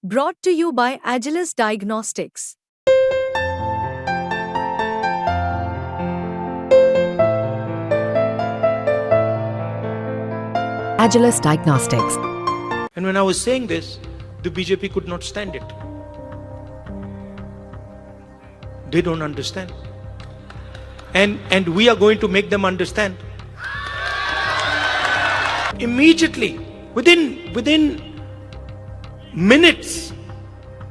Brought to you by Agilus Diagnostics. Agilus Diagnostics. And when I was saying this, the BJP could not stand it. They don't understand. And we are going to make them understand. Immediately, within minutes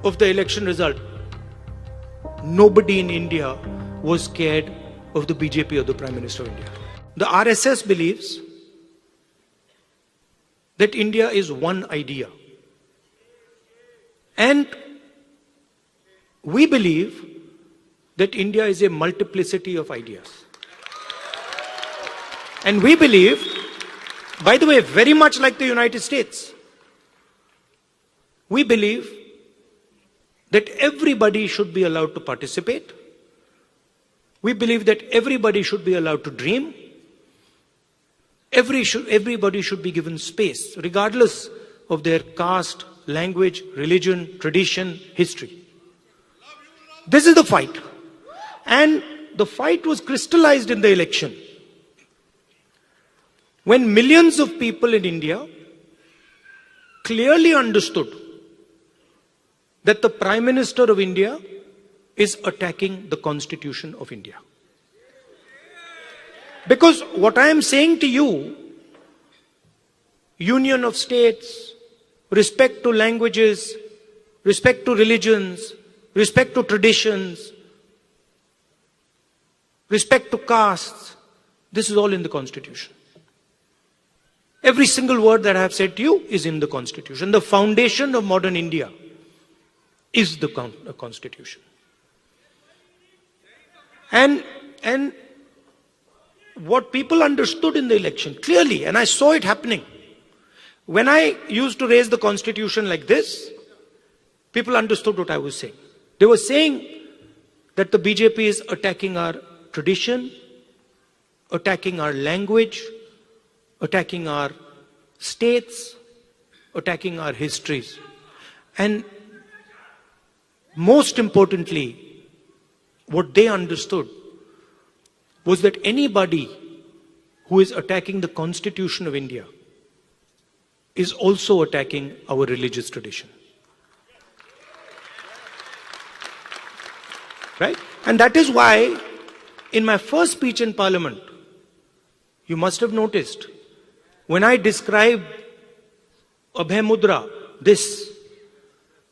of the election result, nobody in India was scared of the BJP or the Prime Minister of India. The RSS believes that India is one idea. And we believe that India is a multiplicity of ideas. And we believe, by the way, very much like the United States, we believe that everybody should be allowed to participate. We believe that everybody should be allowed to dream. Everybody should be given space, regardless of their caste, language, religion, tradition, history. This is the fight. And the fight was crystallized in the election. When millions of people in India clearly understood that the Prime Minister of India is attacking the Constitution of India. Because what I am saying to you, union of states, respect to languages, respect to religions, respect to traditions, respect to castes, this is all in the Constitution. Every single word that I have said to you is in the Constitution. The foundation of modern India is the Constitution. And what people understood in the election clearly, and I saw it happening. When I used to raise the Constitution like this, people understood what I was saying. They were saying that the BJP is attacking our tradition, attacking our language, attacking our states, attacking our histories. And most importantly, what they understood was that anybody who is attacking the Constitution of India is also attacking our religious tradition. Right? And that is why in my first speech in Parliament, you must have noticed, when I described Abhay Mudra,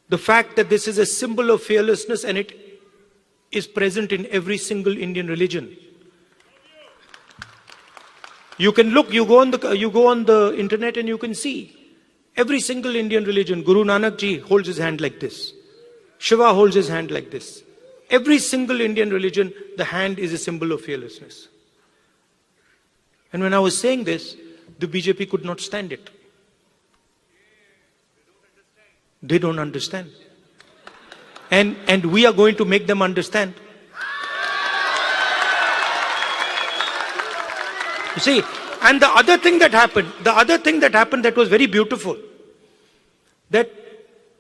the fact that this is a symbol of fearlessness and it is present in every single Indian religion. You can look, you go on the internet and you can see every single Indian religion. Guru Nanak Ji holds his hand like this. Shiva holds his hand like this. Every single Indian religion, the hand is a symbol of fearlessness. And when I was saying this, the BJP could not stand it. They don't understand. And we are going to make them understand. You see, and the other thing that happened that was very beautiful, that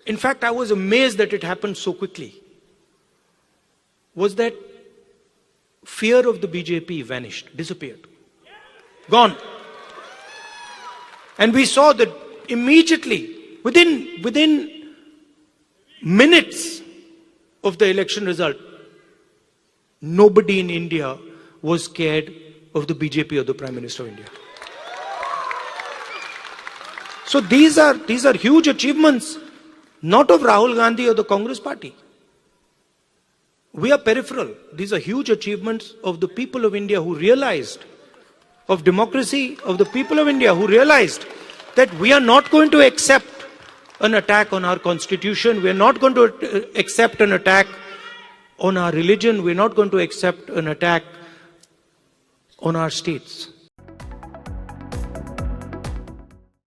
in fact I was amazed that it happened so quickly, was that fear of the BJP vanished, disappeared, gone. And we saw that immediately, within minutes of the election result, nobody in India was scared of the BJP or the Prime Minister of India. So these are huge achievements, not of Rahul Gandhi or the Congress party. We are peripheral. These are huge achievements of the people of India who realized, of democracy, of the people of India who realized that we are not going to accept an attack on our constitution. We are not going to accept an attack on our religion. We are not going to accept an attack on our states.